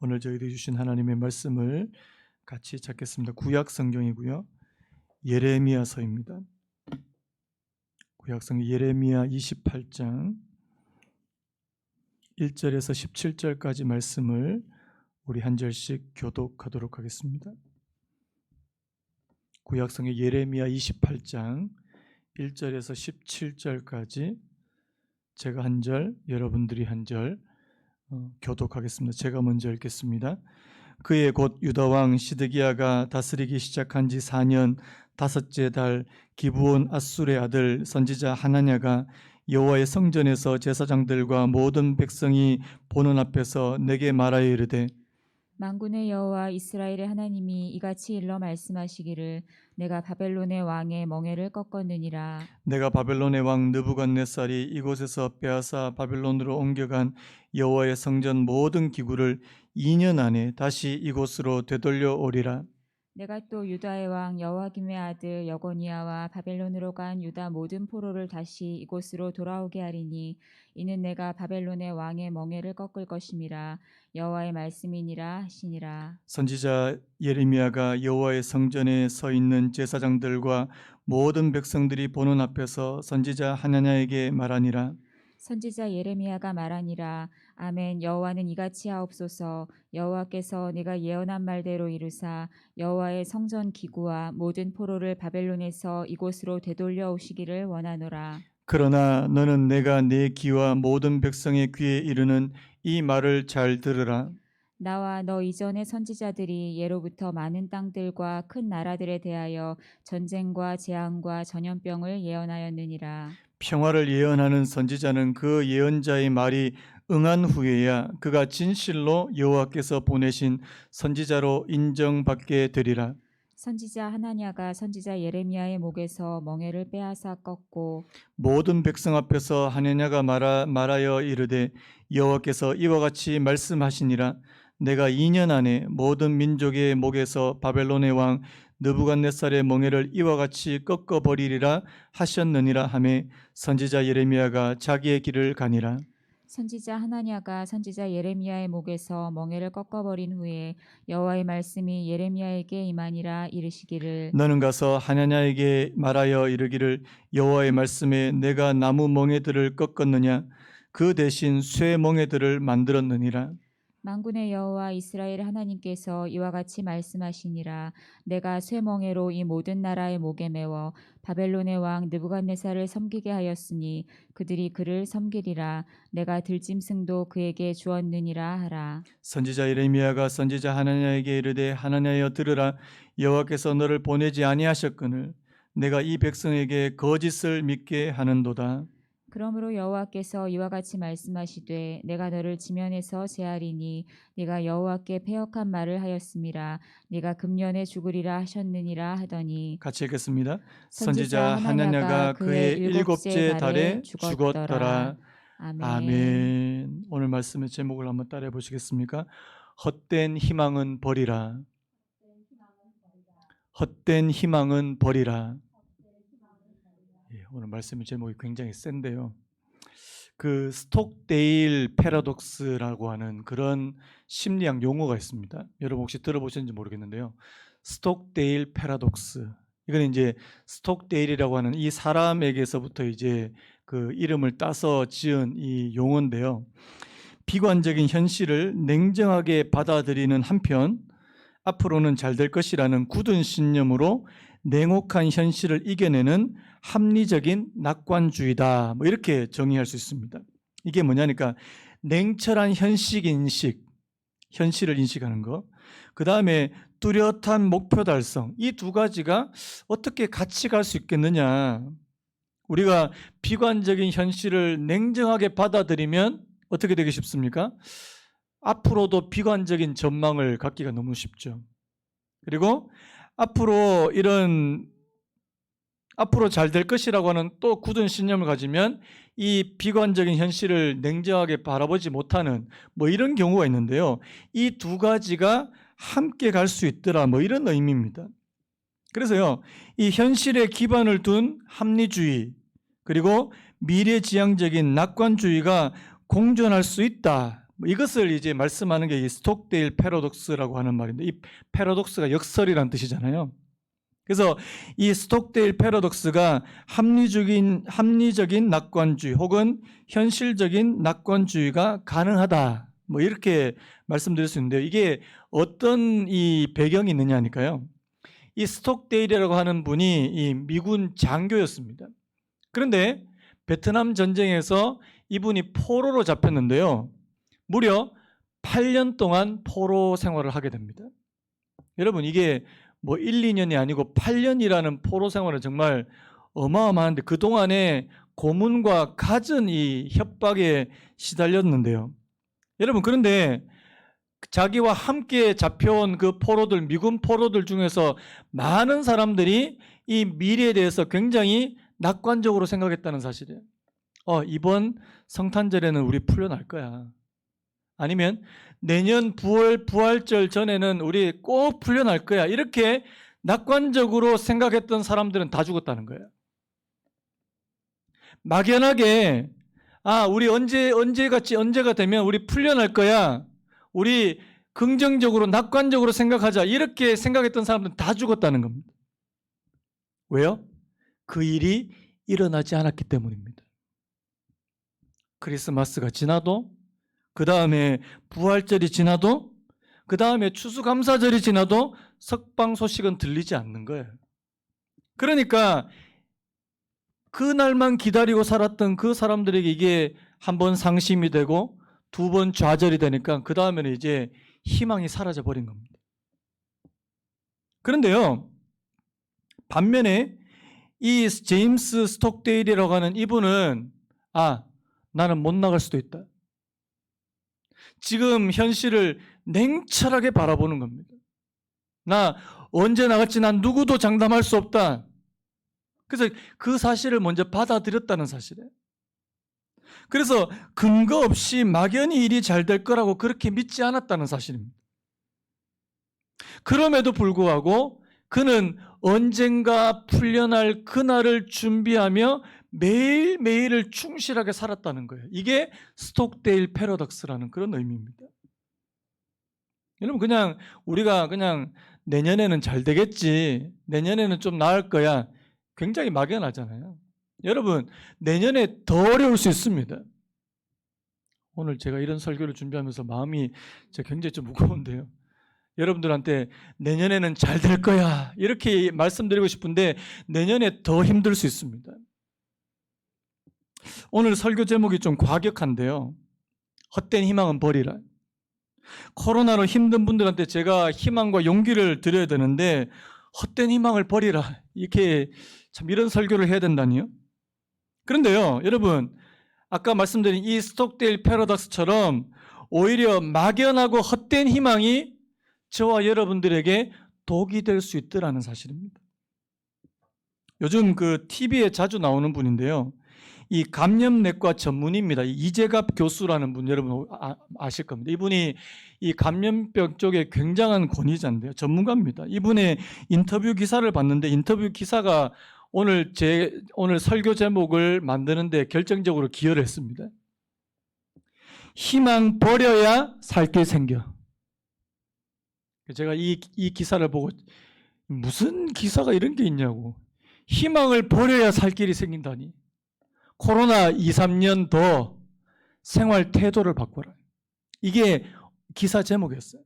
오늘 저희들이 주신 하나님의 말씀을 같이 찾겠습니다. 구약 성경이고요. 예레미야서입니다. 구약 성경 예레미야 28장 1절에서 17절까지 말씀을 우리 한 절씩 교독하도록 하겠습니다. 구약 성경 예레미야 28장 1절에서 17절까지 제가 한 절, 여러분들이 한 절 교독하겠습니다. 제가 먼저 읽겠습니다. 그의 곧 유다 왕 시드기야가 다스리기 시작한 지 4년 다섯째 달 기브온 앗술의 아들 선지자 하나냐가 여호와의 성전에서 제사장들과 모든 백성이 보는 앞에서 내게 말하여 이르되 만군의 여호와 이스라엘의 하나님이 이같이 일러 말씀하시기를 내가 바벨론의 왕의 멍에를 꺾었느니라. 내가 바벨론의 왕 느부갓네살이 이곳에서 빼앗아 바벨론으로 옮겨간 여호와의 성전 모든 기구를 2년 안에 다시 이곳으로 되돌려 오리라. 내가 또 유다의 왕 여호와김의 아들 여고니아와 바벨론으로 간 유다 모든 포로를 다시 이곳으로 돌아오게 하리니 이는 내가 바벨론의 왕의 멍에를 꺾을 것임이라. 여호와의 말씀이니라 하시니라. 선지자 예레미야가 여호와의 성전에 서 있는 제사장들과 모든 백성들이 보는 앞에서 선지자 하나냐에게 말하니라. 선지자 예레미야가 말하니라. 아멘. 여호와는 이같이 하옵소서. 여호와께서 내가 예언한 말대로 이루사 여호와의 성전 기구와 모든 포로를 바벨론에서 이곳으로 되돌려 오시기를 원하노라. 그러나 너는 내가 내 귀와 모든 백성의 귀에 이르는 이 말을 잘 들으라. 나와 너 이전의 선지자들이 예로부터 많은 땅들과 큰 나라들에 대하여 전쟁과 재앙과 전염병을 예언하였느니라. 평화를 예언하는 선지자는 그 예언자의 말이 응한 후에야 그가 진실로 여호와께서 보내신 선지자로 인정받게 되리라. 선지자 하나냐가 선지자 예레미야의 목에서 멍에를 빼앗아 꺾고 모든 백성 앞에서 하나냐가 말하여 이르되 여호와께서 이와 같이 말씀하시니라. 내가 2년 안에 모든 민족의 목에서 바벨론의 왕 느부갓네살의 멍에를 이와 같이 꺾어버리리라 하셨느니라 하며 선지자 예레미야가 자기의 길을 가니라. 선지자 하나냐가 선지자 예레미야의 목에서 멍에를 꺾어버린 후에 여호와의 말씀이 예레미야에게 임하니라. 이르시기를 너는 가서 하나냐에게 말하여 이르기를 여호와의 말씀에 내가 나무 멍에들을 꺾었느냐 그 대신 쇠 멍에들을 만들었느니라. 만군의 여호와 이스라엘 하나님께서 이와 같이 말씀하시니라. 내가 쇠멍에로 이 모든 나라의 목에 메워 바벨론의 왕 느부갓네살을 섬기게 하였으니 그들이 그를 섬기리라. 내가 들짐승도 그에게 주었느니라 하라. 선지자 예레미야가 선지자 하나냐에게 이르되 하나냐여 들으라. 여호와께서 너를 보내지 아니하셨거늘 내가 이 백성에게 거짓을 믿게 하는도다. 그러므로 여호와께서 이와 같이 말씀하시되 내가 너를 지면에서 제하리니 네가 여호와께 패역한 말을 하였음이라. 네가 금년에 죽으리라 하셨느니라 하더니 같이 읽겠습니다. 선지자 선지자 하나냐가 그의 일곱째 달에 죽었더라. 죽었더라. 아멘. 아멘. 오늘 말씀의 제목을 한번 따라해 보시겠습니까? 헛된 희망은 버리라. 헛된 희망은 버리라. 예, 오늘 말씀의 제목이 굉장히 센데요. 그 스톡데일 패러독스라고 하는 그런 심리학 용어가 있습니다. 여러분 혹시 들어보셨는지 모르겠는데요. 스톡데일 패러독스. 이건 이제 스톡데일이라고 하는 이 사람에게서부터 이제 그 이름을 따서 지은 이 용어인데요. 비관적인 현실을 냉정하게 받아들이는 한편 앞으로는 잘 될 것이라는 굳은 신념으로 냉혹한 현실을 이겨내는 합리적인 낙관주의다. 뭐 이렇게 정의할 수 있습니다. 이게 뭐냐니까 냉철한 현실을 인식하는 것. 그 다음에 뚜렷한 목표 달성. 이 두 가지가 어떻게 같이 갈 수 있겠느냐. 우리가 비관적인 현실을 냉정하게 받아들이면 어떻게 되기 쉽습니까? 앞으로도 비관적인 전망을 갖기가 너무 쉽죠. 그리고 앞으로 잘 될 것이라고 하는 또 굳은 신념을 가지면 이 비관적인 현실을 냉정하게 바라보지 못하는 뭐 이런 경우가 있는데요. 이 두 가지가 함께 갈 수 있더라 뭐 이런 의미입니다. 그래서요, 이 현실에 기반을 둔 합리주의 그리고 미래지향적인 낙관주의가 공존할 수 있다. 이것을 이제 말씀하는 게 이 스톡데일 패러독스라고 하는 말인데, 이 패러독스가 역설이란 뜻이잖아요. 그래서 이 스톡데일 패러독스가 합리적인 낙관주의 혹은 현실적인 낙관주의가 가능하다, 뭐 이렇게 말씀드릴 수 있는데요. 이게 어떤 이 배경이 있느냐니까요. 이 스톡데일이라고 하는 분이 이 미군 장교였습니다. 그런데 베트남 전쟁에서 이분이 포로로 잡혔는데요. 무려 8년 동안 포로 생활을 하게 됩니다. 여러분, 이게 뭐 1, 2년이 아니고 8년이라는 포로 생활은 정말 어마어마한데, 그동안에 고문과 갖은 이 협박에 시달렸는데요. 여러분, 그런데 자기와 함께 잡혀온 그 포로들, 미군 포로들 중에서 많은 사람들이 이 미래에 대해서 굉장히 낙관적으로 생각했다는 사실이에요. 이번 성탄절에는 우리 풀려날 거야. 아니면 내년 부활절 전에는 우리 꼭 풀려날 거야. 이렇게 낙관적으로 생각했던 사람들은 다 죽었다는 거예요. 막연하게 우리 언제가 되면 우리 풀려날 거야. 우리 긍정적으로 낙관적으로 생각하자. 이렇게 생각했던 사람들은 다 죽었다는 겁니다. 왜요? 그 일이 일어나지 않았기 때문입니다. 크리스마스가 지나도, 그 다음에 부활절이 지나도, 그 다음에 추수감사절이 지나도 석방 소식은 들리지 않는 거예요. 그러니까 그날만 기다리고 살았던 그 사람들에게 이게 한 번 상심이 되고 두 번 좌절이 되니까 그 다음에는 이제 희망이 사라져 버린 겁니다. 그런데요, 반면에 이 제임스 스톡데일이라고 하는 이분은 나는 못 나갈 수도 있다. 지금 현실을 냉철하게 바라보는 겁니다. 나 언제 나갈지 난 누구도 장담할 수 없다. 그래서 그 사실을 먼저 받아들였다는 사실이에요. 그래서 근거 없이 막연히 일이 잘 될 거라고 그렇게 믿지 않았다는 사실입니다. 그럼에도 불구하고 그는 언젠가 풀려날 그날을 준비하며 매일매일을 충실하게 살았다는 거예요. 이게 스톡데일 패러독스라는 그런 의미입니다. 여러분, 우리가 내년에는 잘 되겠지, 내년에는 좀 나을 거야, 굉장히 막연하잖아요. 여러분, 내년에 더 어려울 수 있습니다. 오늘 제가 이런 설교를 준비하면서 마음이 굉장히 좀 무거운데요. 여러분들한테 내년에는 잘 될 거야 이렇게 말씀드리고 싶은데 내년에 더 힘들 수 있습니다. 오늘 설교 제목이 좀 과격한데요. 헛된 희망은 버리라. 코로나로 힘든 분들한테 제가 희망과 용기를 드려야 되는데 헛된 희망을 버리라, 이렇게 참 이런 설교를 해야 된다니요. 그런데요, 여러분, 아까 말씀드린 이 스톡데일 패러독스처럼 오히려 막연하고 헛된 희망이 저와 여러분들에게 독이 될 수 있더라는 사실입니다. 요즘 그 TV에 자주 나오는 분인데요. 이 감염내과 전문의입니다. 이재갑 교수라는 분, 여러분 아실 겁니다. 이분이 이 감염병 쪽에 굉장한 권위자인데요. 전문가입니다. 이분의 인터뷰 기사를 봤는데 인터뷰 기사가 오늘 설교 제목을 만드는데 결정적으로 기여를 했습니다. 희망 버려야 살 길 생겨. 제가 이 기사를 보고 무슨 기사가 이런 게 있냐고. 희망을 버려야 살 길이 생긴다니. 코로나 2, 3년 더 생활 태도를 바꿔라. 이게 기사 제목이었어요.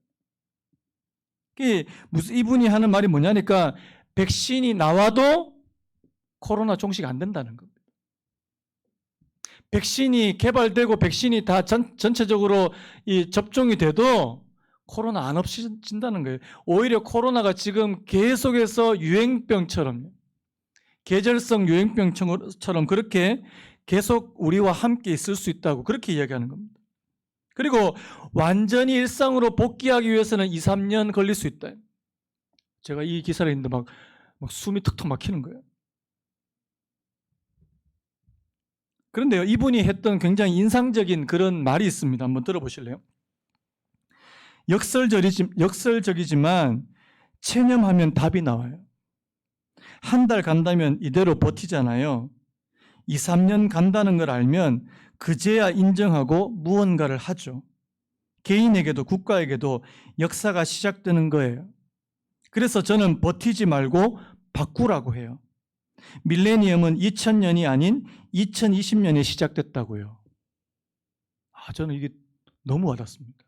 이분이 하는 말이 뭐냐니까 백신이 나와도 코로나 종식 안 된다는 겁니다. 백신이 개발되고 백신이 다 전체적으로 접종이 돼도 코로나 안 없어진다는 거예요. 오히려 코로나가 지금 계속해서 유행병처럼, 계절성 유행병처럼 그렇게 계속 우리와 함께 있을 수 있다고 그렇게 이야기하는 겁니다. 그리고 완전히 일상으로 복귀하기 위해서는 2, 3년 걸릴 수 있다. 제가 이 기사를 읽는데 막 숨이 턱턱 막히는 거예요. 그런데요, 이분이 했던 굉장히 인상적인 그런 말이 있습니다. 한번 들어보실래요? 역설적이지만 체념하면 답이 나와요. 한 달 간다면 이대로 버티잖아요. 2, 3년 간다는 걸 알면 그제야 인정하고 무언가를 하죠. 개인에게도 국가에게도 역사가 시작되는 거예요. 그래서 저는 버티지 말고 바꾸라고 해요. 밀레니엄은 2000년이 아닌 2020년에 시작됐다고요. 저는 이게 너무 와닿습니다.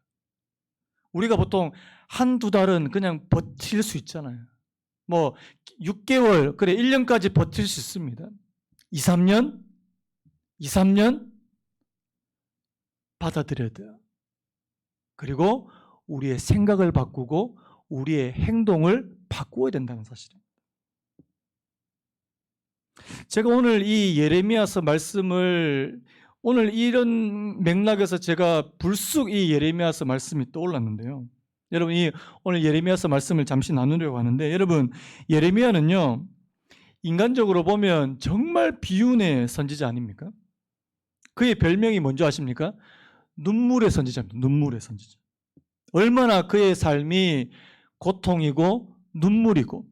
우리가 보통 한두 달은 그냥 버틸 수 있잖아요. 뭐 6개월, 그래 1년까지 버틸 수 있습니다. 2, 3년 받아들여야 돼요. 그리고 우리의 생각을 바꾸고 우리의 행동을 바꾸어야 된다는 사실입니다. 제가 오늘 이 예레미야서 말씀을 오늘 이런 맥락에서 제가 불쑥 이 예레미야서 말씀이 떠올랐는데요. 여러분, 오늘 예레미야서 말씀을 잠시 나누려고 하는데, 여러분, 예레미야는요, 인간적으로 보면 정말 비운의 선지자 아닙니까? 그의 별명이 뭔지 아십니까? 눈물의 선지자입니다. 눈물의 선지자. 얼마나 그의 삶이 고통이고 눈물이고.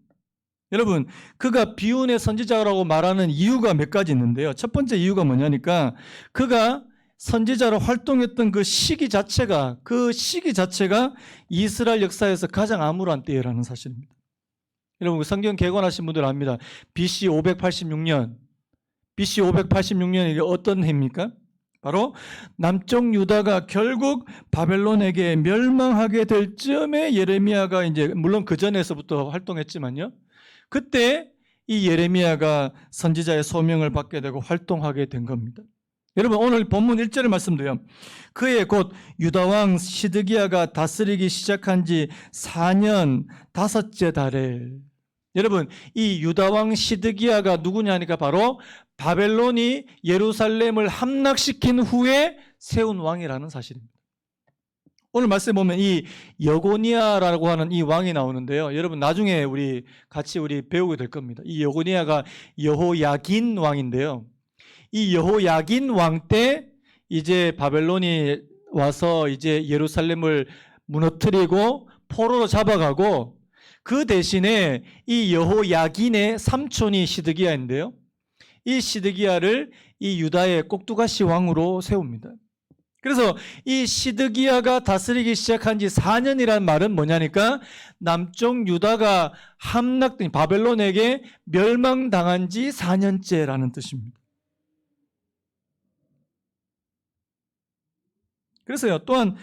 여러분, 그가 비운의 선지자라고 말하는 이유가 몇 가지 있는데요. 첫 번째 이유가 뭐냐니까, 그가 선지자로 활동했던 그 시기 자체가 이스라엘 역사에서 가장 암울한 때라는 사실입니다. 여러분, 성경 개관하신 분들 압니다. BC 586년이 어떤 해입니까? 바로 남쪽 유다가 결국 바벨론에게 멸망하게 될 즈음에 예레미야가 이제 물론 그 전에서부터 활동했지만요. 그때 이 예레미야가 선지자의 소명을 받게 되고 활동하게 된 겁니다. 여러분, 오늘 본문 1절을 말씀드려요. 그의 곧 유다왕 시드기야가 다스리기 시작한 지 4년 5째 달에. 여러분, 이 유다왕 시드기야가 누구냐니까 바로 바벨론이 예루살렘을 함락시킨 후에 세운 왕이라는 사실입니다. 오늘 말씀에 보면 이 여고니아라고 하는 이 왕이 나오는데요. 여러분, 나중에 같이 배우게 될 겁니다. 이 여고니아가 여호야긴 왕인데요. 이 여호야긴 왕 때 이제 바벨론이 와서 이제 예루살렘을 무너뜨리고 포로로 잡아가고, 그 대신에 이 여호야긴의 삼촌이 시드기야인데요. 이 시드기야를 이 유다의 꼭두가시 왕으로 세웁니다. 그래서 이 시드기야가 다스리기 시작한 지 4년이라는 말은 뭐냐니까, 남쪽 유다가 함락된 바벨론에게 멸망당한 지 4년째라는 뜻입니다. 그래서요, 또한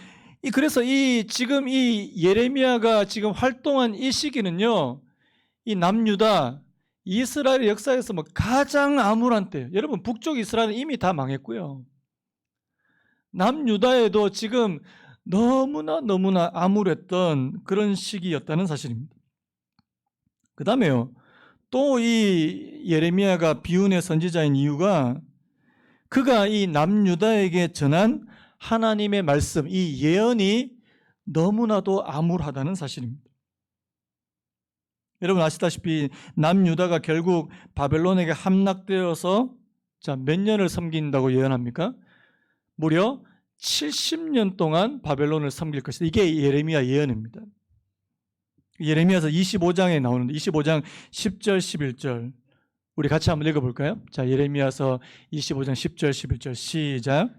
그래서 지금 이 예레미야가 지금 활동한 이 시기는요, 이 남유다 이스라엘 역사에서 가장 암울한 때. 여러분, 북쪽 이스라엘은 이미 다 망했고요. 남유다에도 지금 너무나 암울했던 그런 시기였다는 사실입니다. 그 다음에요, 또 이 예레미야가 비운의 선지자인 이유가 그가 이 남유다에게 전한 하나님의 말씀, 이 예언이 너무나도 암울하다는 사실입니다. 여러분 아시다시피 남유다가 결국 바벨론에게 함락되어서 몇 년을 섬긴다고 예언합니까? 무려 70년 동안 바벨론을 섬길 것이다. 이게 예레미야 예언입니다. 예레미야서 25장에 나오는데 25장 10절 11절 우리 같이 한번 읽어볼까요? 자, 예레미야서 25장 10절 11절 시작.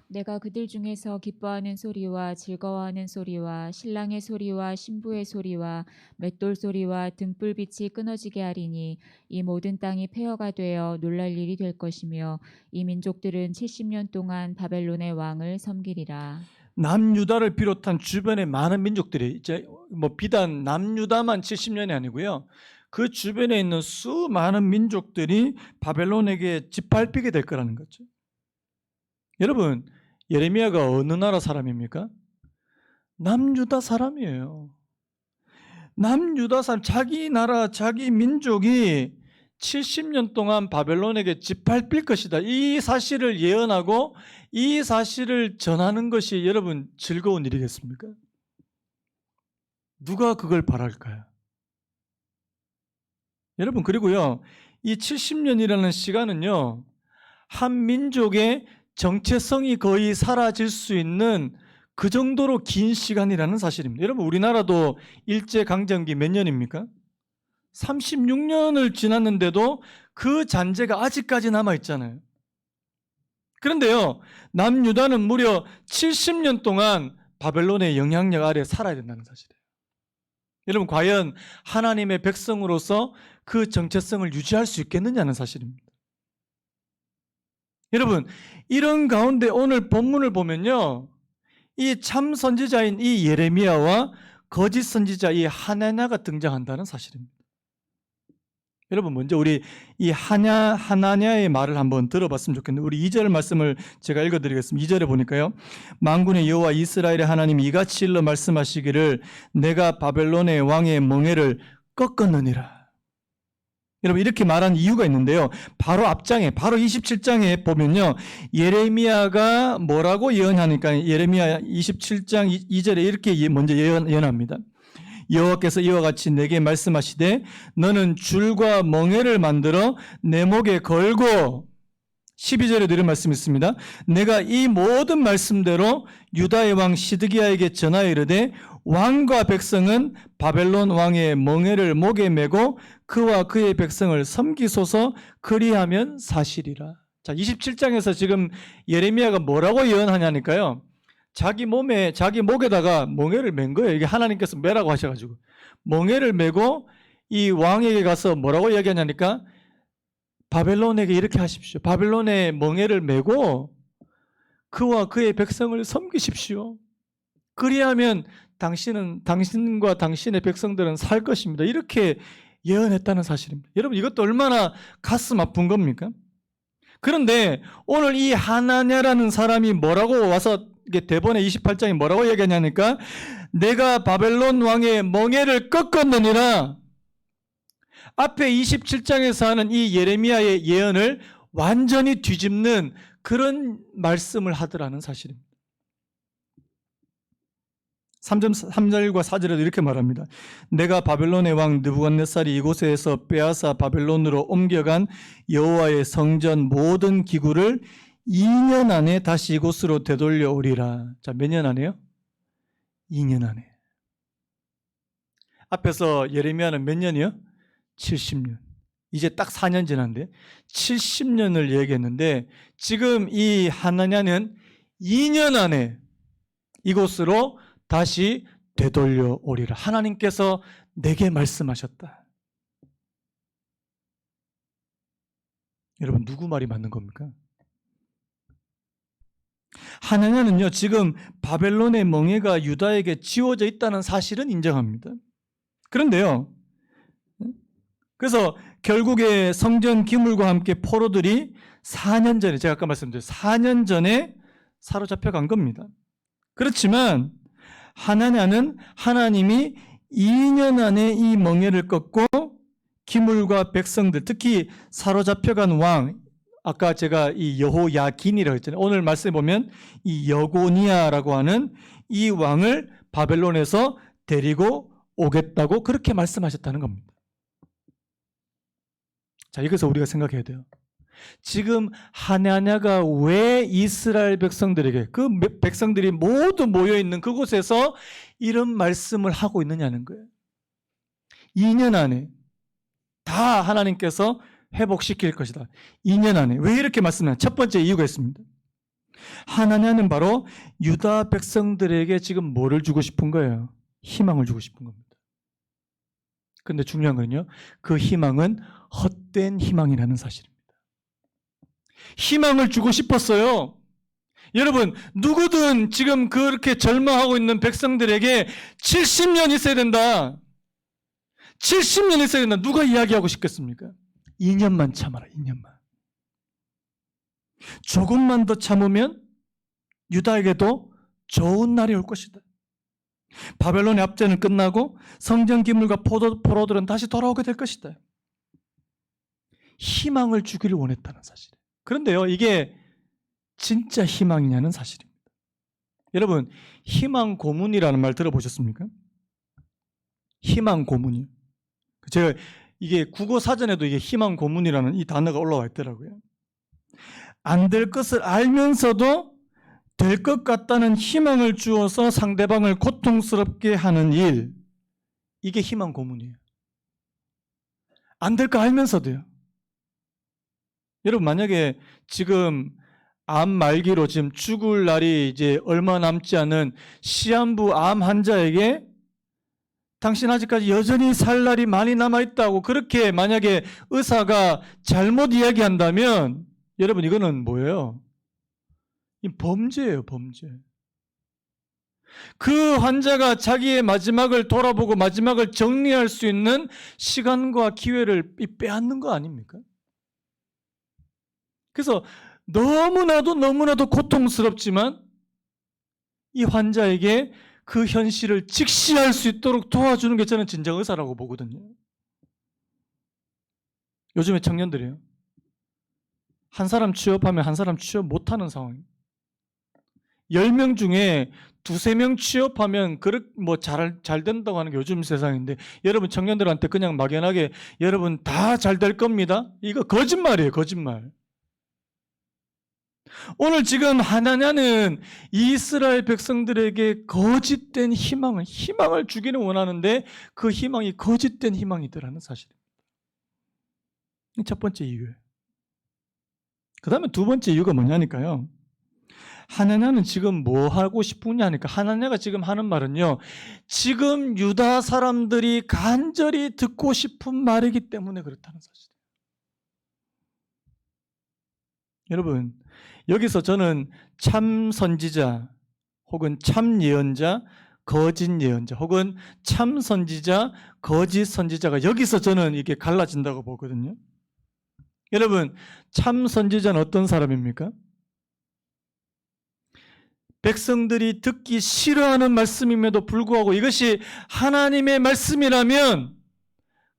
내가 그들 중에서 기뻐하는 소리와 즐거워하는 소리와 신랑의 소리와 신부의 소리와 맷돌 소리와 등불빛이 끊어지게 하리니 이 모든 땅이 폐허가 되어 놀랄 일이 될 것이며 이 민족들은 70년 동안 바벨론의 왕을 섬기리라. 남유다를 비롯한 주변의 많은 민족들이 이제 비단 남유다만 70년이 아니고요. 그 주변에 있는 수많은 민족들이 바벨론에게 짓밟히게 될 거라는 거죠. 여러분, 예레미야가 어느 나라 사람입니까? 남유다 사람이에요. 남유다 사람, 자기 나라, 자기 민족이 70년 동안 바벨론에게 짓밟힐 것이다. 이 사실을 예언하고 이 사실을 전하는 것이 여러분 즐거운 일이겠습니까? 누가 그걸 바랄까요? 여러분, 그리고요, 이 70년이라는 시간은요, 한 민족의 정체성이 거의 사라질 수 있는 그 정도로 긴 시간이라는 사실입니다. 여러분, 우리나라도 일제강점기 몇 년입니까? 36년을 지났는데도 그 잔재가 아직까지 남아있잖아요. 그런데요, 남유다는 무려 70년 동안 바벨론의 영향력 아래 살아야 된다는 사실이에요. 여러분, 과연 하나님의 백성으로서 그 정체성을 유지할 수 있겠느냐는 사실입니다. 여러분, 이런 가운데 오늘 본문을 보면요, 이 참 선지자인 이 예레미야와 거짓 선지자 이 하나냐가 등장한다는 사실입니다. 여러분, 먼저 우리 이 하나냐의 말을 한번 들어봤으면 좋겠는데, 우리 2절 말씀을 제가 읽어드리겠습니다. 2절에 보니까요, 만군의 여호와 이스라엘의 하나님이 이같이 일러 말씀하시기를 내가 바벨론의 왕의 멍에를 꺾었느니라. 여러분, 이렇게 말한 이유가 있는데요, 바로 앞장에, 바로 27장에 보면요, 예레미야가 뭐라고 예언하니까 예레미야 27장 2절에 이렇게 먼저 예언합니다. 여호와께서 이와 같이 내게 말씀하시되 너는 줄과 멍에를 만들어 내 목에 걸고, 12절에도 이런 말씀이 있습니다. 내가 이 모든 말씀대로 유다의 왕 시드기야에게 전하여 이르되 왕과 백성은 바벨론 왕의 멍에를 목에 메고 그와 그의 백성을 섬기소서, 그리하면 사실이라. 자, 27장에서 지금 예레미야가 뭐라고 예언하냐니까요, 자기 목에다가 멍에를 맨 거예요. 이게 하나님께서 매라고 하셔가지고 멍에를 메고 이 왕에게 가서 뭐라고 이야기하냐니까, 바벨론에게 이렇게 하십시오. 바벨론의 멍에를 메고 그와 그의 백성을 섬기십시오. 그리하면 당신과 당신의 백성들은 살 것입니다. 이렇게 예언했다는 사실입니다. 여러분, 이것도 얼마나 가슴 아픈 겁니까? 그런데 오늘 이 하나냐라는 사람이 뭐라고 와서, 이게 대본의 28장이 뭐라고 얘기하냐니까, 내가 바벨론 왕의 멍에를 꺾었느니라. 앞에 27장에서 하는 이 예레미야의 예언을 완전히 뒤집는 그런 말씀을 하더라는 사실입니다. 3절과 4절에도 이렇게 말합니다. 내가 바벨론의 왕 느부갓네살이 이곳에서 빼앗아 바벨론으로 옮겨간 여호와의 성전 모든 기구를 2년 안에 다시 이곳으로 되돌려 오리라. 자, 몇 년 안에요? 2년 안에. 앞에서 예레미야는 몇 년이요? 70년. 이제 딱 4년 지났는데 70년을 얘기했는데, 지금 이 하나냐는 2년 안에 이곳으로 다시 되돌려 오리라. 하나님께서 내게 말씀하셨다. 여러분, 누구 말이 맞는 겁니까? 하나냐는요, 지금 바벨론의 멍에가 유다에게 지워져 있다는 사실은 인정합니다. 그런데요, 그래서 결국에 성전 기물과 함께 포로들이 4년 전에, 제가 아까 말씀드렸죠, 4년 전에 사로잡혀 간 겁니다. 그렇지만 하나냐는 하나님이 2년 안에 이 멍에를 꺾고 기물과 백성들, 특히 사로잡혀간 왕, 아까 제가 이 여호야긴이라고 했잖아요. 오늘 말씀에 보면 이 여고니아라고 하는 이 왕을 바벨론에서 데리고 오겠다고 그렇게 말씀하셨다는 겁니다. 자, 이것을 우리가 생각해야 돼요. 지금 하나냐가 왜 이스라엘 백성들에게, 그 백성들이 모두 모여있는 그곳에서 이런 말씀을 하고 있느냐는 거예요. 2년 안에 다 하나님께서 회복시킬 것이다. 2년 안에. 왜 이렇게 말씀하냐? 첫 번째 이유가 있습니다. 하나냐는 바로 유다 백성들에게 지금 뭐를 주고 싶은 거예요? 희망을 주고 싶은 겁니다. 그런데 중요한 건요, 그 희망은 헛된 희망이라는 사실입니다. 희망을 주고 싶었어요. 여러분, 누구든 지금 그렇게 절망하고 있는 백성들에게 70년 있어야 된다, 70년 있어야 된다, 누가 이야기하고 싶겠습니까? 2년만 참아라. 2년만. 조금만 더 참으면 유다에게도 좋은 날이 올 것이다. 바벨론의 압제는 끝나고 성전 기물과 포로들은 다시 돌아오게 될 것이다. 희망을 주기를 원했다는 사실이에요. 그런데요, 이게 진짜 희망이냐는 사실입니다. 여러분, 희망 고문이라는 말 들어보셨습니까? 희망 고문이요. 제가 이게 국어 사전에도 이게 희망 고문이라는 이 단어가 올라와 있더라고요. 안 될 것을 알면서도 될 것 같다는 희망을 주어서 상대방을 고통스럽게 하는 일, 이게 희망 고문이에요. 안 될 거 알면서도요. 여러분, 만약에 지금 암 말기로 지금 죽을 날이 이제 얼마 남지 않은 시한부 암 환자에게 당신 아직까지 여전히 살 날이 많이 남아있다고 그렇게 만약에 의사가 잘못 이야기한다면 여러분 이거는 뭐예요? 이 범죄예요, 범죄. 그 환자가 자기의 마지막을 돌아보고 마지막을 정리할 수 있는 시간과 기회를 빼앗는 거 아닙니까? 그래서 너무나도 고통스럽지만 이 환자에게 그 현실을 직시할 수 있도록 도와주는 게 저는 진정 의사라고 보거든요. 요즘에 청년들이요. 한 사람 취업하면 한 사람 취업 못하는 상황이에요. 10명 중에 2-3명 취업하면 잘 된다고 하는 게 요즘 세상인데 여러분 청년들한테 그냥 막연하게 여러분 다 잘 될 겁니다. 이거 거짓말이에요, 거짓말. 오늘 지금 하나냐는 이스라엘 백성들에게 거짓된 희망을 주기는 원하는데 그 희망이 거짓된 희망이더라는 사실입니다. 첫 번째 이유예요. 그 다음에 두 번째 이유가 뭐냐니까요. 하나냐는 지금 뭐 하고 싶으냐니까 하나냐가 지금 하는 말은요. 지금 유다 사람들이 간절히 듣고 싶은 말이기 때문에 그렇다는 사실이에요. 여러분 여기서 저는 참 선지자 혹은 참 예언자, 거짓 예언자 혹은 참 선지자, 거짓 선지자가 여기서 저는 이게 갈라진다고 보거든요. 여러분 참 선지자는 어떤 사람입니까? 백성들이 듣기 싫어하는 말씀임에도 불구하고 이것이 하나님의 말씀이라면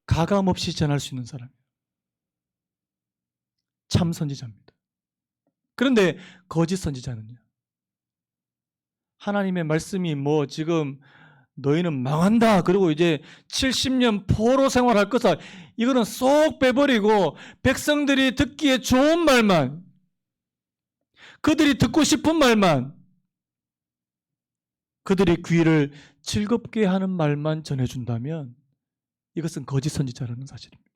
가감없이 전할 수 있는 사람이에요. 참 선지자입니다. 그런데 거짓 선지자는요. 하나님의 말씀이 지금 너희는 망한다. 그리고 이제 70년 포로 생활할 거다. 이거는 쏙 빼버리고 백성들이 듣기에 좋은 말만, 그들이 듣고 싶은 말만, 그들의 귀를 즐겁게 하는 말만 전해준다면 이것은 거짓 선지자라는 사실입니다.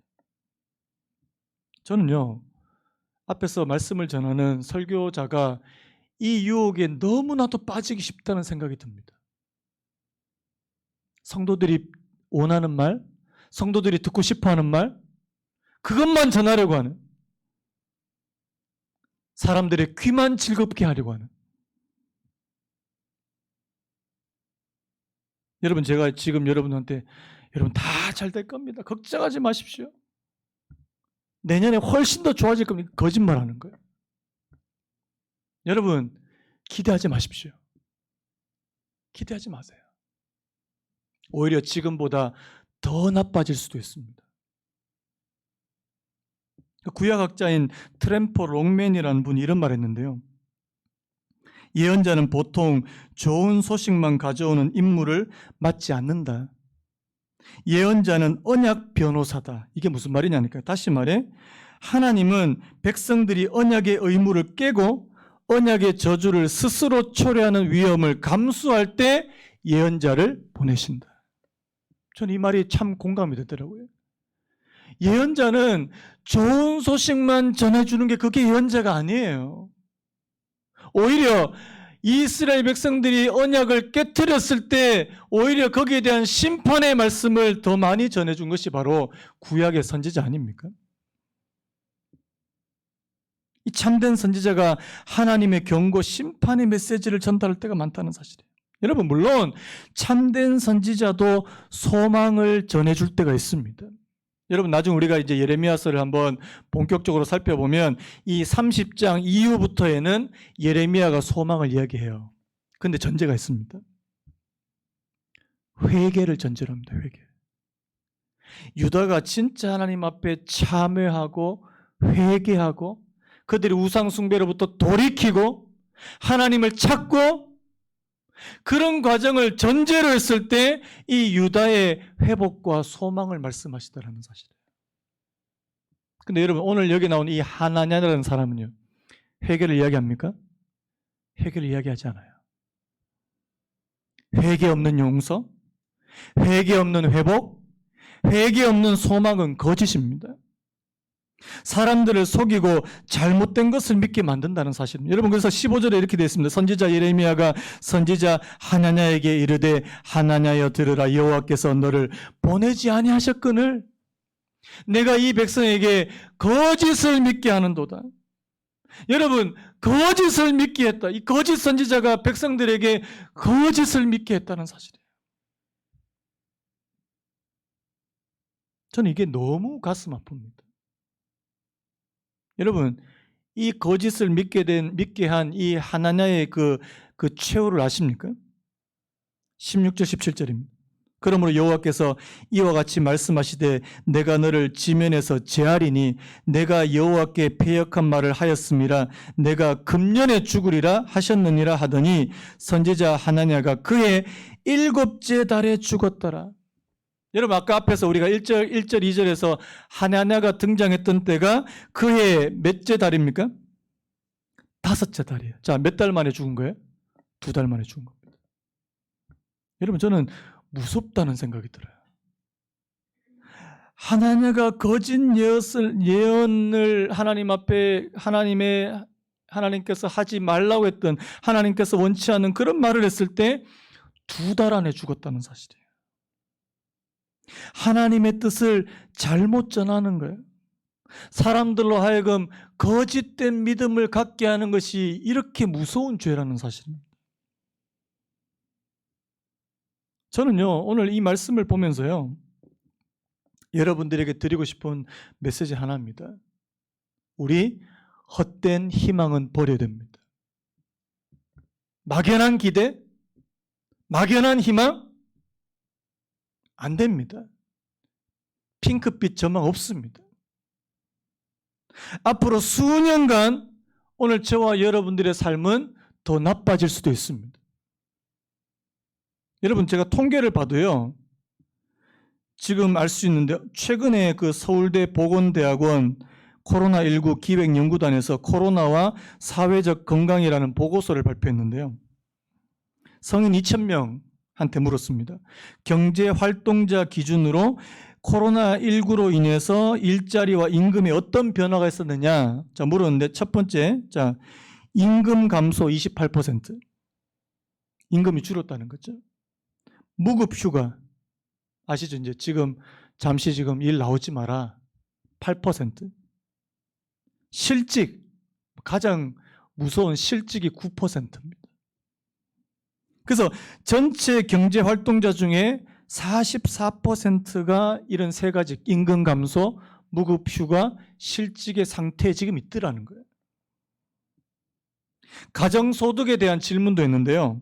저는요. 앞에서 말씀을 전하는 설교자가 이 유혹에 너무나도 빠지기 쉽다는 생각이 듭니다. 성도들이 원하는 말, 성도들이 듣고 싶어하는 말, 그것만 전하려고 하는, 사람들의 귀만 즐겁게 하려고 하는. 여러분 제가 지금 여러분한테 여러분 다 잘 될 겁니다. 걱정하지 마십시오. 내년에 훨씬 더 좋아질 겁니다. 거짓말하는 거예요. 여러분 기대하지 마십시오. 기대하지 마세요. 오히려 지금보다 더 나빠질 수도 있습니다. 구약학자인 트램퍼 롱맨이라는 분이 이런 말 했는데요. 예언자는 보통 좋은 소식만 가져오는 임무를 맡지 않는다. 예언자는 언약 변호사다. 이게 무슨 말이냐니까. 다시 말해 하나님은 백성들이 언약의 의무를 깨고 언약의 저주를 스스로 초래하는 위험을 감수할 때 예언자를 보내신다. 저는 이 말이 참 공감이 되더라고요. 예언자는 좋은 소식만 전해주는 게 그게 예언자가 아니에요. 오히려 이스라엘 백성들이 언약을 깨트렸을 때 오히려 거기에 대한 심판의 말씀을 더 많이 전해준 것이 바로 구약의 선지자 아닙니까? 이 참된 선지자가 하나님의 경고, 심판의 메시지를 전달할 때가 많다는 사실이에요. 여러분 물론 참된 선지자도 소망을 전해줄 때가 있습니다. 여러분 나중에 우리가 이제 예레미야서를 한번 본격적으로 살펴보면 이 30장 이후부터에는 예레미야가 소망을 이야기해요. 그런데 전제가 있습니다. 회개를 전제로 합니다. 회개. 유다가 진짜 하나님 앞에 참회하고 회개하고 그들이 우상 숭배로부터 돌이키고 하나님을 찾고 그런 과정을 전제로 했을 때 이 유다의 회복과 소망을 말씀하시더라는 사실이에요. 근데 여러분 오늘 여기 나온 이 하나냐라는 사람은요. 회개를 이야기합니까? 회개를 이야기하지 않아요. 회개 없는 용서, 회개 없는 회복, 회개 없는 소망은 거짓입니다. 사람들을 속이고 잘못된 것을 믿게 만든다는 사실입니다. 여러분, 그래서 15절에 이렇게 되어 있습니다. 선지자 예레미야가 선지자 하나냐에게 이르되 하나냐여 들으라. 여호와께서 너를 보내지 아니하셨거늘 내가 이 백성에게 거짓을 믿게 하는도다. 여러분, 거짓을 믿게 했다. 이 거짓 선지자가 백성들에게 거짓을 믿게 했다는 사실이에요. 저는 이게 너무 가슴 아픕니다. 여러분, 이 거짓을 믿게 한 이 하나냐의 그 최후를 아십니까? 16절 17절입니다. 그러므로 여호와께서 이와 같이 말씀하시되 내가 너를 지면에서 제하리니 내가 여호와께 패역한 말을 하였음이라 내가 금년에 죽으리라 하셨느니라 하더니 선지자 하나냐가 그의 7째 달에 죽었더라. 여러분, 아까 앞에서 우리가 1절 2절에서 하나냐가 등장했던 때가 그해 몇째 달입니까? 5째 달이에요. 자, 몇 달 만에 죽은 거예요? 2달 만에 죽은 겁니다. 여러분, 저는 무섭다는 생각이 들어요. 하나냐가 거짓 예언을 하나님 앞에 하나님께서 하지 말라고 했던, 하나님께서 원치 않는 그런 말을 했을 때 2달 안에 죽었다는 사실이에요. 하나님의 뜻을 잘못 전하는 거예요. 사람들로 하여금 거짓된 믿음을 갖게 하는 것이 이렇게 무서운 죄라는 사실입니다. 저는요, 오늘 이 말씀을 보면서요, 여러분들에게 드리고 싶은 메시지 하나입니다. 우리 헛된 희망은 버려야 됩니다. 막연한 기대, 막연한 희망, 안 됩니다. 핑크빛 전망 없습니다. 앞으로 수년간 오늘 저와 여러분들의 삶은 더 나빠질 수도 있습니다. 여러분, 제가 통계를 봐도요, 지금 알 수 있는데 최근에 그 서울대 보건대학원 코로나19 기획연구단에서 코로나와 사회적 건강이라는 보고서를 발표했는데요. 성인 2,000명한테 물었습니다. 경제활동자 기준으로 코로나19로 인해서 일자리와 임금에 어떤 변화가 있었느냐? 자, 물었는데 첫 번째, 자, 임금 감소 28%. 임금이 줄었다는 거죠. 무급휴가, 아시죠? 이제 잠시 일 나오지 마라. 8%. 실직, 가장 무서운 실직이 9%입니다. 그래서 전체 경제활동자 중에 44%가 이런 세 가지 임금 감소, 무급휴가, 실직의 상태에 지금 있더라는 거예요. 가정소득에 대한 질문도 했는데요.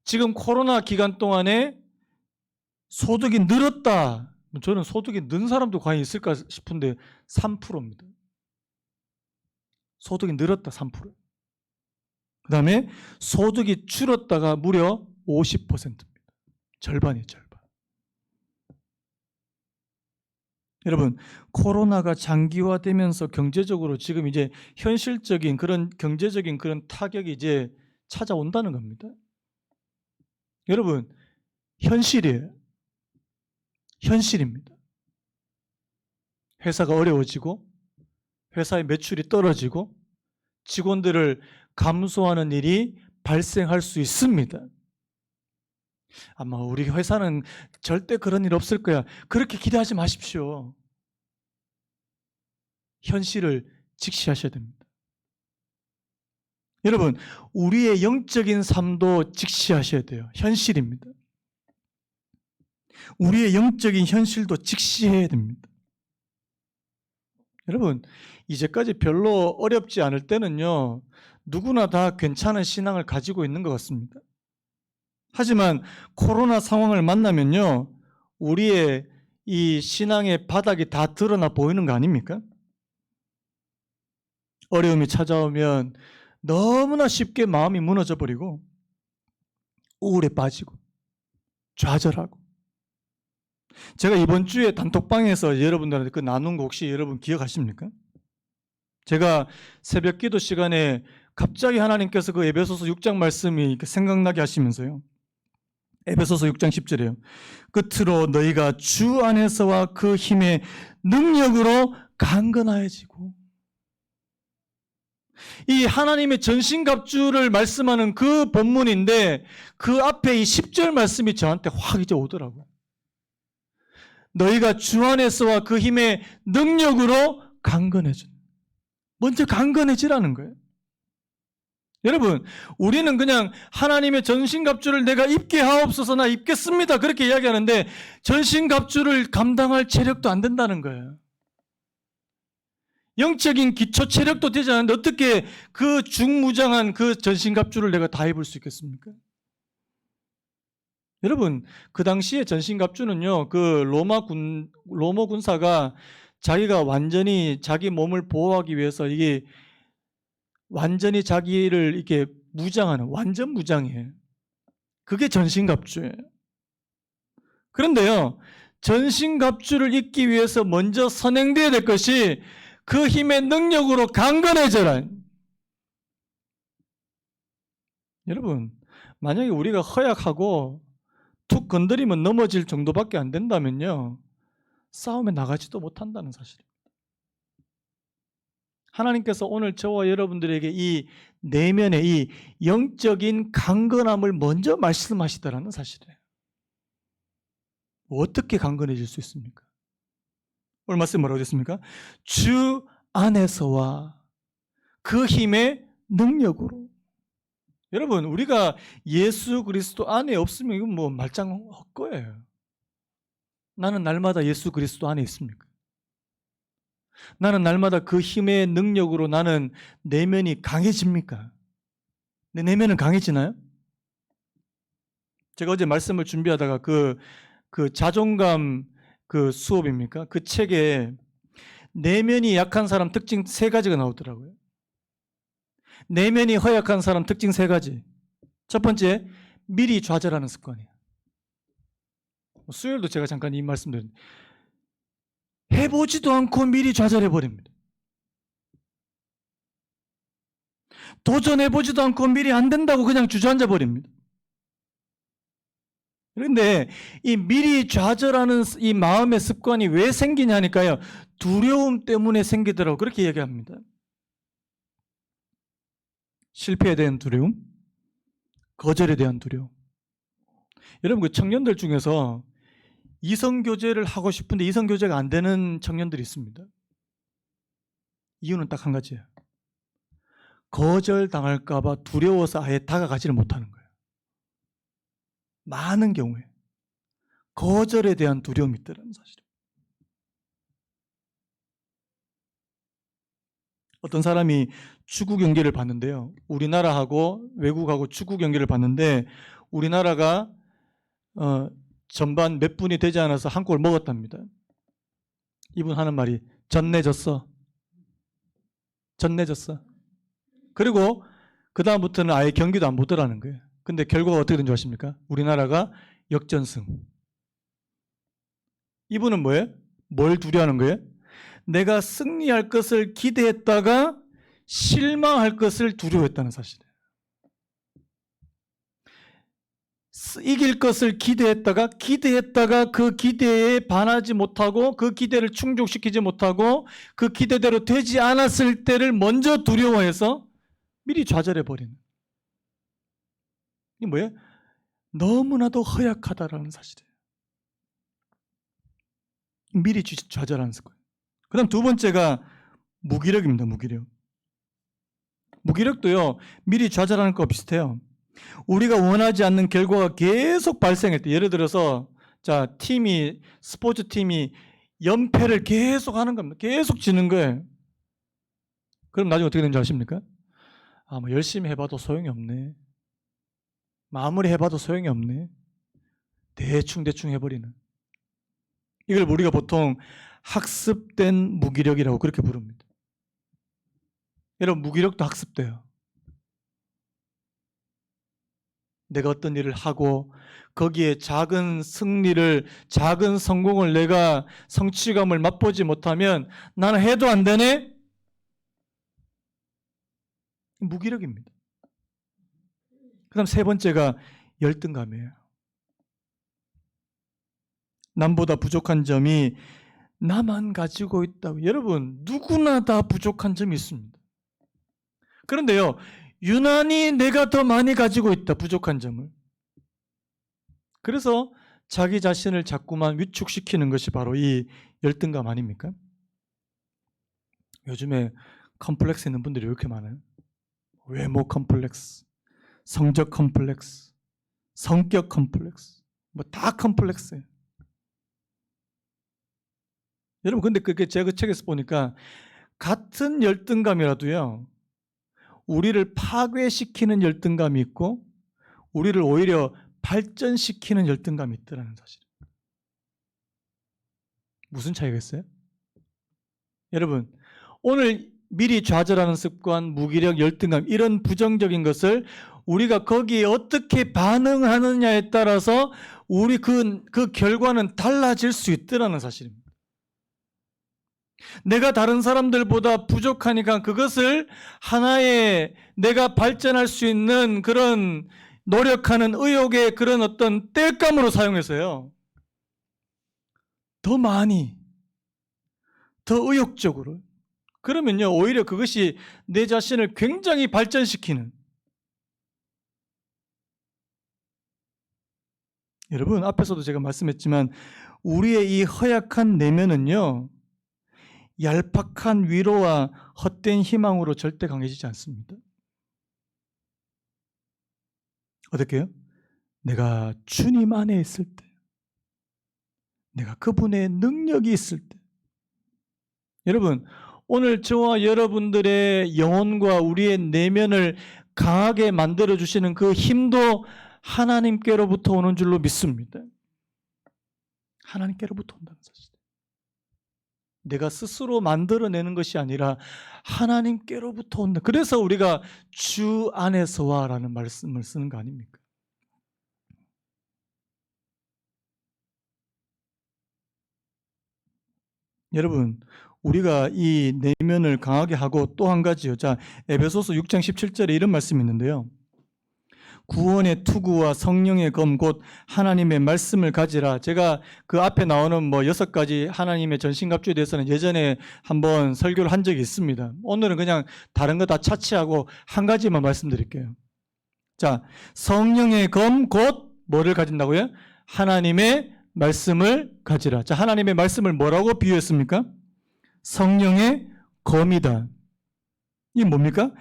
지금 코로나 기간 동안에 소득이 늘었다. 저는 소득이 는 사람도 과연 있을까 싶은데 3%입니다. 소득이 늘었다 3%. 그 다음에 소득이 줄었다가 무려 50%입니다. 절반이에요, 절반. 여러분, 코로나가 장기화되면서 경제적으로 지금 이제 현실적인 그런 경제적인 그런 타격이 이제 찾아온다는 겁니다. 여러분, 현실이에요. 현실입니다. 회사가 어려워지고 회사의 매출이 떨어지고 직원들을 감소하는 일이 발생할 수 있습니다. 아마 우리 회사는 절대 그런 일 없을 거야. 그렇게 기대하지 마십시오. 현실을 직시하셔야 됩니다. 여러분, 우리의 영적인 삶도 직시하셔야 돼요. 현실입니다. 우리의 영적인 현실도 직시해야 됩니다. 여러분, 이제까지 별로 어렵지 않을 때는요, 누구나 다 괜찮은 신앙을 가지고 있는 것 같습니다. 하지만 코로나 상황을 만나면요, 우리의 이 신앙의 바닥이 다 드러나 보이는 거 아닙니까? 어려움이 찾아오면 너무나 쉽게 마음이 무너져 버리고 우울에 빠지고 좌절하고. 제가 이번 주에 단톡방에서 여러분들한테 그 나눈 거 혹시 여러분 기억하십니까? 제가 새벽 기도 시간에 갑자기 하나님께서 그 에베소서 6장 말씀이 생각나게 하시면서요, 에베소서 6장 10절이에요. 끝으로 너희가 주 안에서와 그 힘의 능력으로 강건하여지고. 이 하나님의 전신갑주를 말씀하는 그 본문인데 그 앞에 이 10절 말씀이 저한테 확 이제 오더라고요. 너희가 주 안에서와 그 힘의 능력으로 강건해져. 먼저 강건해지라는 거예요. 여러분, 우리는 그냥 하나님의 전신갑주를 내가 입게 하옵소서, 나 입겠습니다, 그렇게 이야기하는데 전신갑주를 감당할 체력도 안 된다는 거예요. 영적인 기초 체력도 되지 않는데 어떻게 그 중무장한 그 전신갑주를 내가 다 입을 수 있겠습니까? 여러분, 그 당시에 전신갑주는요, 그 로마 군사가 자기가 완전히 자기 몸을 보호하기 위해서 이게 완전히 자기를 이렇게 무장하는, 완전 무장이에요. 그게 전신갑주예요. 그런데요, 전신갑주를 입기 위해서 먼저 선행되어야 될 것이 그 힘의 능력으로 강건해져라. 여러분, 만약에 우리가 허약하고 툭 건드리면 넘어질 정도밖에 안 된다면요, 싸움에 나가지도 못한다는 사실입니다. 하나님께서 오늘 저와 여러분들에게 이 내면의 이 영적인 강건함을 먼저 말씀하시더라는 사실이에요. 어떻게 강건해질 수 있습니까? 오늘 말씀 뭐라고 했습니까? 주 안에서와 그 힘의 능력으로. 여러분, 우리가 예수 그리스도 안에 없으면 이건 뭐 말짱 헛거예요. 나는 날마다 예수 그리스도 안에 있습니까? 나는 날마다 그 힘의 능력으로 나는 내면이 강해집니까? 내 내면은 강해지나요? 제가 어제 말씀을 준비하다가 그 자존감 그 수업입니까? 그 책에 내면이 약한 사람 특징 3가지가 나오더라고요. 내면이 허약한 사람 특징 3가지. 첫 번째, 미리 좌절하는 습관이에요. 수요일도 제가 잠깐 이 말씀드렸는데 해보지도 않고 미리 좌절해버립니다. 도전해보지도 않고 미리 안 된다고 그냥 주저앉아버립니다. 그런데 이 미리 좌절하는 이 마음의 습관이 왜 생기냐니까요. 두려움 때문에 생기더라고 그렇게 얘기합니다. 실패에 대한 두려움, 거절에 대한 두려움. 여러분, 그 청년들 중에서 이성교제를 하고 싶은데 이성교제가 안 되는 청년들이 있습니다. 이유는 딱 한 가지예요. 거절당할까 봐 두려워서 아예 다가가지를 못하는 거예요. 많은 경우에 거절에 대한 두려움이 있다는 사실이에요. 어떤 사람이 축구 경기를 봤는데요. 우리나라하고 외국하고 축구 경기를 봤는데 우리나라가 전반 몇 분이 되지 않아서 한 골 먹었답니다. 이분 하는 말이 졌네. 그리고 그 다음부터는 아예 경기도 안 보더라는 거예요. 근데 결과가 어떻게 된 줄 아십니까? 우리나라가 역전승. 이분은 뭐예요? 뭘 두려워하는 거예요? 내가 승리할 것을 기대했다가 실망할 것을 두려워했다는 사실이에요. 이길 것을 기대했다가 그 기대에 반하지 못하고 그 기대를 충족시키지 못하고 그 기대대로 되지 않았을 때를 먼저 두려워해서 미리 좌절해버리는. 이게 뭐예요? 너무나도 허약하다라는 사실이에요. 미리 좌절하는 습관. 그 다음 2번째가 무기력입니다. 무기력도요, 미리 좌절하는 거 비슷해요. 우리가 원하지 않는 결과가 계속 발생할 때, 예를 들어서 자 스포츠팀이 연패를 계속 하는 겁니다. 계속 지는 거예요. 그럼 나중에 어떻게 되는지 아십니까? 뭐 열심히 해봐도 소용이 없네. 아무리 해봐도 소용이 없네. 대충 해버리는. 이걸 우리가 보통 학습된 무기력이라고 그렇게 부릅니다. 여러분, 무기력도 학습돼요. 내가 어떤 일을 하고 거기에 작은 승리를, 작은 성공을 내가 성취감을 맛보지 못하면 나는 해도 안 되네? 무기력입니다. 그 다음 3번째가 열등감이에요. 남보다 부족한 점이 나만 가지고 있다고. 여러분, 누구나 다 부족한 점이 있습니다. 그런데요, 유난히 내가 더 많이 가지고 있다, 부족한 점을. 그래서 자기 자신을 자꾸만 위축시키는 것이 바로 이 열등감 아닙니까? 요즘에 컴플렉스 있는 분들이 왜 이렇게 많아요? 외모 컴플렉스, 성적 컴플렉스, 성격 컴플렉스, 뭐 다 컴플렉스예요. 여러분, 근데 그게 제가 그 책에서 보니까 같은 열등감이라도요, 우리를 파괴시키는 열등감이 있고 우리를 오히려 발전시키는 열등감이 있더라는 사실. 무슨 차이가 있어요? 여러분, 오늘 미리 좌절하는 습관, 무기력, 열등감, 이런 부정적인 것을 우리가 거기에 어떻게 반응하느냐에 따라서 우리 그 결과는 달라질 수 있더라는 사실입니다. 내가 다른 사람들보다 부족하니까 그것을 하나의 내가 발전할 수 있는 그런 노력하는 의욕의 그런 어떤 땔감으로 사용해서요, 더 많이, 더 의욕적으로. 그러면요, 오히려 그것이 내 자신을 굉장히 발전시키는. 여러분, 앞에서도 제가 말씀했지만 우리의 이 허약한 내면은요, 얄팍한 위로와 헛된 희망으로 절대 강해지지 않습니다. 어떻게요? 내가 주님 안에 있을 때, 내가 그분의 능력이 있을 때. 여러분, 오늘 저와 여러분들의 영혼과 우리의 내면을 강하게 만들어주시는 그 힘도 하나님께로부터 오는 줄로 믿습니다. 하나님께로부터 온다는 사실. 내가 스스로 만들어내는 것이 아니라 하나님께로부터 온다. 그래서 우리가 주 안에서와라는 말씀을 쓰는 거 아닙니까? 여러분, 우리가 이 내면을 강하게 하고 또 한 가지요. 자, 에베소서 6장 17절에 이런 말씀이 있는데요. 구원의 투구와 성령의 검 곧 하나님의 말씀을 가지라. 제가 그 앞에 나오는 뭐 6가지 하나님의 전신갑주에 대해서는 예전에 한번 설교를 한 적이 있습니다. 오늘은 그냥 다른 거 다 차치하고 한 가지만 말씀드릴게요. 자, 성령의 검 곧 뭐를 가진다고요? 하나님의 말씀을 가지라. 자, 하나님의 말씀을 뭐라고 비유했습니까? 성령의 검이다. 이게 뭡니까?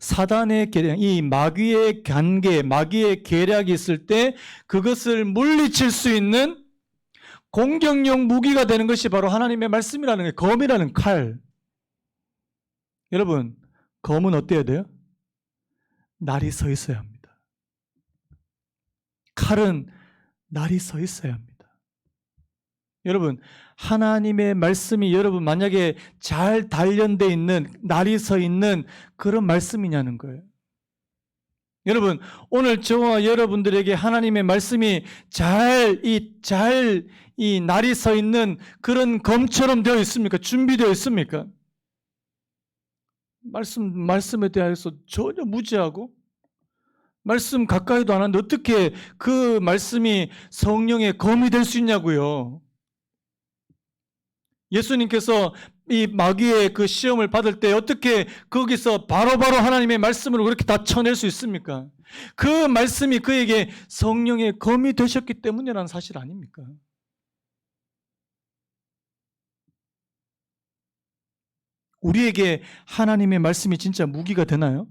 사단의 계략, 이 마귀의 관계, 마귀의 계략이 있을 때 그것을 물리칠 수 있는 공격용 무기가 되는 것이 바로 하나님의 말씀이라는 거예요. 검이라는 칼. 여러분, 검은 어때야 돼요? 날이 서 있어야 합니다. 칼은 날이 서 있어야 합니다. 여러분, 하나님의 말씀이 여러분 만약에 잘 단련되어 있는, 날이 서 있는 그런 말씀이냐는 거예요. 여러분, 오늘 저와 여러분들에게 하나님의 말씀이 이 날이 서 있는 그런 검처럼 되어 있습니까? 준비되어 있습니까? 말씀에 대해서 전혀 무지하고 말씀 가까이도 안 하는데 어떻게 그 말씀이 성령의 검이 될 수 있냐고요. 예수님께서 이 마귀의 그 시험을 받을 때 어떻게 거기서 바로바로 하나님의 말씀으로 그렇게 다 쳐낼 수 있습니까? 그 말씀이 그에게 성령의 검이 되셨기 때문이라는 사실 아닙니까? 우리에게 하나님의 말씀이 진짜 무기가 되나요?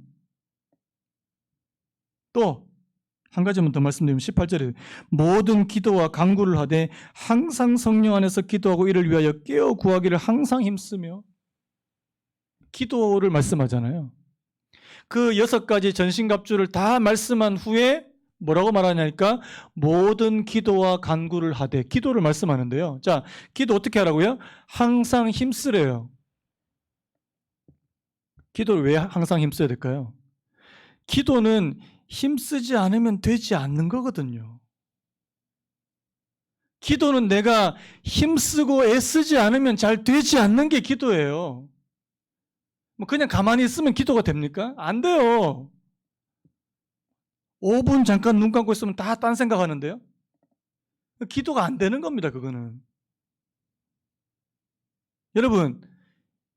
또 한 가지만 더 말씀드리면 18절에 모든 기도와 간구를 하되 항상 성령 안에서 기도하고 이를 위하여 깨어 구하기를 항상 힘쓰며. 기도를 말씀하잖아요. 그 6가지 전신갑주를 다 말씀한 후에 뭐라고 말하냐니까 모든 기도와 간구를 하되, 기도를 말씀하는데요. 자, 기도 어떻게 하라고요? 항상 힘쓰래요. 기도를 왜 항상 힘써야 될까요? 기도는 힘쓰지 않으면 되지 않는 거거든요. 기도는 내가 힘쓰고 애쓰지 않으면 잘 되지 않는 게 기도예요. 뭐 그냥 가만히 있으면 기도가 됩니까? 안 돼요. 5분 잠깐 눈 감고 있으면 다 딴 생각하는데요. 기도가 안 되는 겁니다. 그거는. 여러분,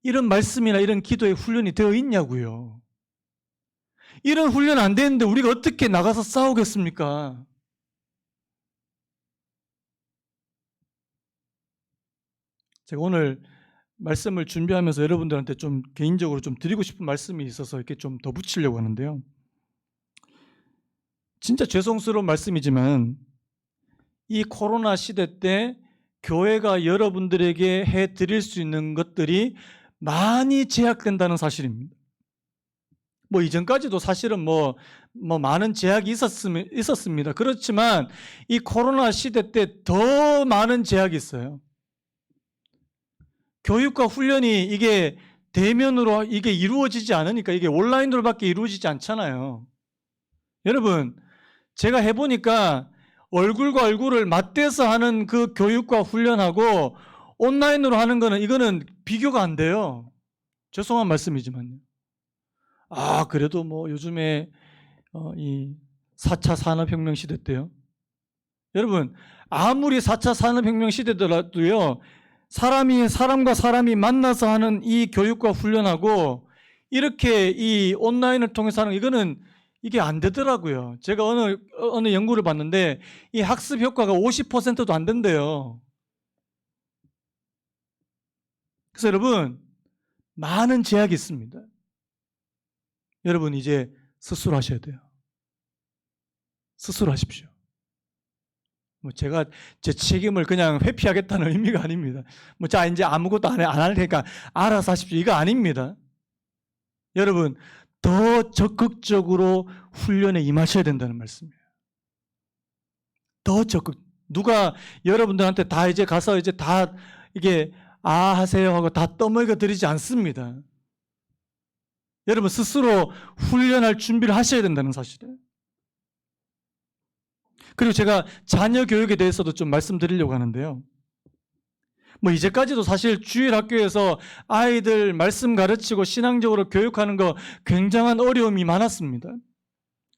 이런 말씀이나 이런 기도의 훈련이 되어 있냐고요. 이런 훈련 안 되는데 우리가 어떻게 나가서 싸우겠습니까? 제가 오늘 말씀을 준비하면서 여러분들한테 좀 개인적으로 좀 드리고 싶은 말씀이 있어서 이렇게 좀 더 붙이려고 하는데요. 진짜 죄송스러운 말씀이지만 이 코로나 시대 때 교회가 여러분들에게 해드릴 수 있는 것들이 많이 제약된다는 사실입니다. 뭐 이전까지도 사실은 뭐 많은 제약이 있었습니다. 그렇지만 이 코로나 시대 때 더 많은 제약이 있어요. 교육과 훈련이 이게 대면으로 이게 이루어지지 않으니까 이게 온라인으로밖에 이루어지지 않잖아요. 여러분, 제가 해보니까 얼굴과 얼굴을 맞대서 하는 그 교육과 훈련하고 온라인으로 하는 거는 이거는 비교가 안 돼요. 죄송한 말씀이지만요. 그래도 뭐 요즘에 이 4차 산업혁명 시대 때요. 여러분, 아무리 4차 산업혁명 시대더라도요. 사람과 사람이 만나서 하는 이 교육과 훈련하고 이렇게 이 온라인을 통해서 하는 이거는 이게 안 되더라고요. 제가 어느 연구를 봤는데 이 학습 효과가 50%도 안 된대요. 그래서 여러분, 많은 제약이 있습니다. 여러분 이제 스스로 하셔야 돼요. 스스로 하십시오. 뭐 제가 제 책임을 그냥 회피하겠다는 의미가 아닙니다. 뭐 자 이제 아무것도 안 할 테니까 알아서 하십시오. 이거 아닙니다. 여러분 더 적극적으로 훈련에 임하셔야 된다는 말씀이에요. 더 적극. 누가 여러분들한테 다 이제 가서 이제 다 이게 하세요 하고 다 떠먹여 드리지 않습니다. 여러분 스스로 훈련할 준비를 하셔야 된다는 사실이에요. 그리고 제가 자녀 교육에 대해서도 좀 말씀드리려고 하는데요. 뭐 이제까지도 사실 주일 학교에서 아이들 말씀 가르치고 신앙적으로 교육하는 거 굉장한 어려움이 많았습니다.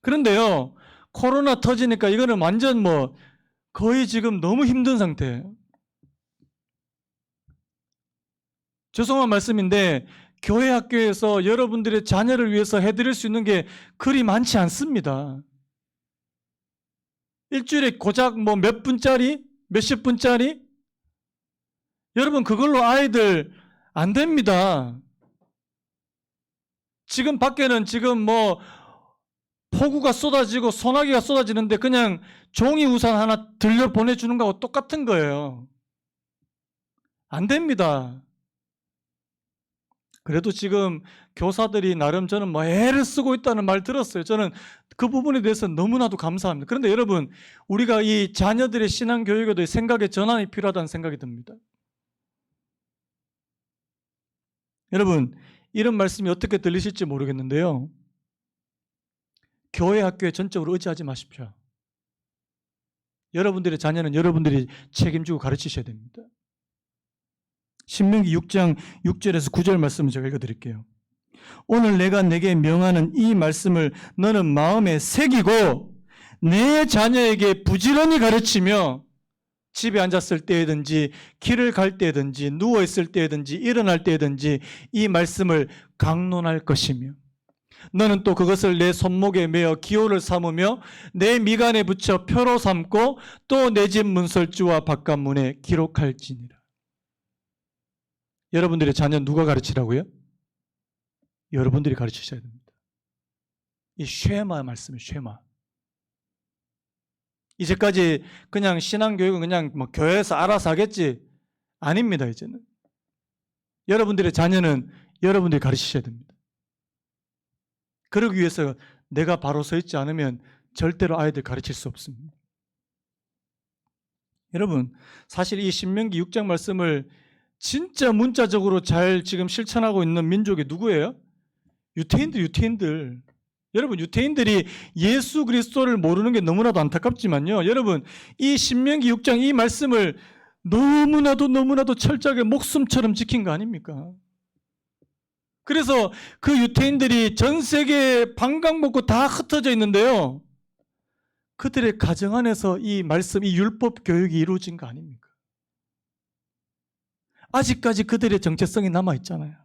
그런데요, 코로나 터지니까 이거는 완전 뭐 거의 지금 너무 힘든 상태예요. 죄송한 말씀인데 교회 학교에서 여러분들의 자녀를 위해서 해드릴 수 있는 게 그리 많지 않습니다. 일주일에 고작 뭐 몇 분짜리, 몇십 분짜리? 여러분 그걸로 아이들 안 됩니다. 지금 밖에는 지금 뭐 폭우가 쏟아지고 소나기가 쏟아지는데 그냥 종이 우산 하나 들려 보내주는 거하고 똑같은 거예요. 안 됩니다. 그래도 지금 교사들이 나름 저는 뭐 애를 쓰고 있다는 말 들었어요. 저는 그 부분에 대해서 너무나도 감사합니다. 그런데 여러분, 우리가 이 자녀들의 신앙 교육에도 생각의 전환이 필요하다는 생각이 듭니다. 여러분, 이런 말씀이 어떻게 들리실지 모르겠는데요. 교회 학교에 전적으로 의지하지 마십시오. 여러분들의 자녀는 여러분들이 책임지고 가르치셔야 됩니다. 신명기 6장 6절에서 9절 말씀을 제가 읽어드릴게요. 오늘 내가 내게 명하는 이 말씀을 너는 마음에 새기고 내 자녀에게 부지런히 가르치며 집에 앉았을 때든지 길을 갈 때든지 누워있을 때든지 일어날 때든지 이 말씀을 강론할 것이며 너는 또 그것을 내 손목에 메어 기호를 삼으며 내 미간에 붙여 표로 삼고 또 내 집 문설주와 바깥문에 기록할지니라. 여러분들의 자녀 누가 가르치라고요? 여러분들이 가르치셔야 됩니다. 이 쉐마 말씀이에요. 쉐마. 이제까지 그냥 신앙교육은 그냥 뭐 교회에서 알아서 하겠지. 아닙니다. 이제는. 여러분들의 자녀는 여러분들이 가르치셔야 됩니다. 그러기 위해서 내가 바로 서 있지 않으면 절대로 아이들 가르칠 수 없습니다. 여러분, 사실 이 신명기 6장 말씀을 진짜 문자적으로 잘 지금 실천하고 있는 민족이 누구예요? 유태인들. 여러분, 유태인들이 예수 그리스도를 모르는 게 너무나도 안타깝지만요. 여러분, 이 신명기 6장 이 말씀을 너무나도 철저하게 목숨처럼 지킨 거 아닙니까? 그래서 그 유태인들이 전 세계에 방광 먹고 다 흩어져 있는데요. 그들의 가정 안에서 이 말씀, 이 율법 교육이 이루어진 거 아닙니까? 아직까지 그들의 정체성이 남아있잖아요.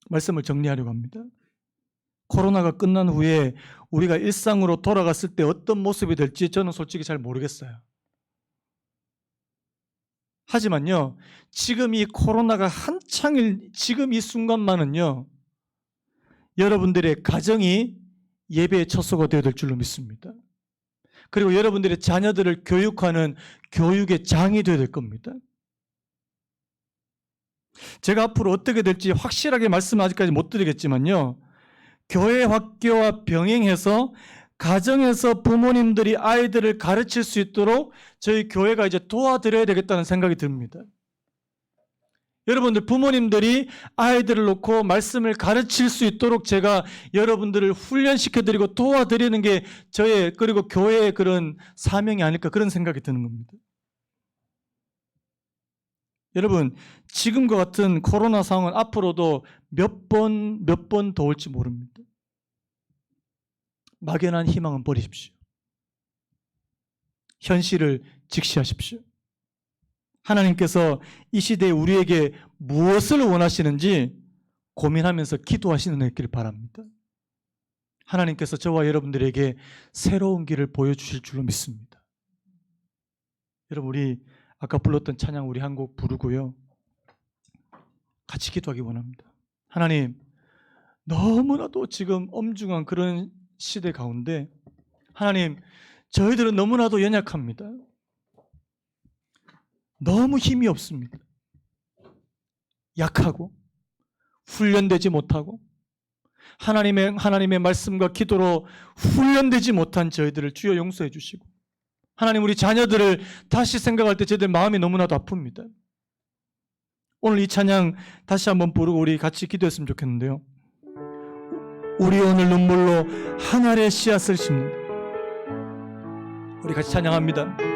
말씀을 정리하려고 합니다. 코로나가 끝난 후에 우리가 일상으로 돌아갔을 때 어떤 모습이 될지 저는 솔직히 잘 모르겠어요. 하지만요, 지금 이 코로나가 한창일 지금 이 순간만은요, 여러분들의 가정이 예배의 처소가 되어야 될 줄로 믿습니다. 그리고 여러분들의 자녀들을 교육하는 교육의 장이 되어야 될 겁니다. 제가 앞으로 어떻게 될지 확실하게 말씀은 아직까지 못 드리겠지만요, 교회 학교와 병행해서 가정에서 부모님들이 아이들을 가르칠 수 있도록 저희 교회가 이제 도와드려야 되겠다는 생각이 듭니다. 여러분들 부모님들이 아이들을 놓고 말씀을 가르칠 수 있도록 제가 여러분들을 훈련시켜드리고 도와드리는 게 저의 그리고 교회의 그런 사명이 아닐까 그런 생각이 드는 겁니다. 여러분, 지금과 같은 코로나 상황은 앞으로도 몇 번 더 올지 모릅니다. 막연한 희망은 버리십시오. 현실을 직시하십시오. 하나님께서 이 시대에 우리에게 무엇을 원하시는지 고민하면서 기도하시는 애길 바랍니다. 하나님께서 저와 여러분들에게 새로운 길을 보여주실 줄로 믿습니다. 여러분, 우리 아까 불렀던 찬양 우리 한 곡 부르고요, 같이 기도하기 원합니다. 하나님, 너무나도 지금 엄중한 그런 시대 가운데 하나님, 저희들은 너무나도 연약합니다. 너무 힘이 없습니다. 약하고 훈련되지 못하고 하나님의 말씀과 기도로 훈련되지 못한 저희들을 주여 용서해 주시고, 하나님, 우리 자녀들을 다시 생각할 때 저희들 마음이 너무나도 아픕니다. 오늘 이 찬양 다시 한번 부르고 우리 같이 기도했으면 좋겠는데요. 우리 오늘 눈물로 한 알의 씨앗을 심는다. 우리 같이 찬양합니다.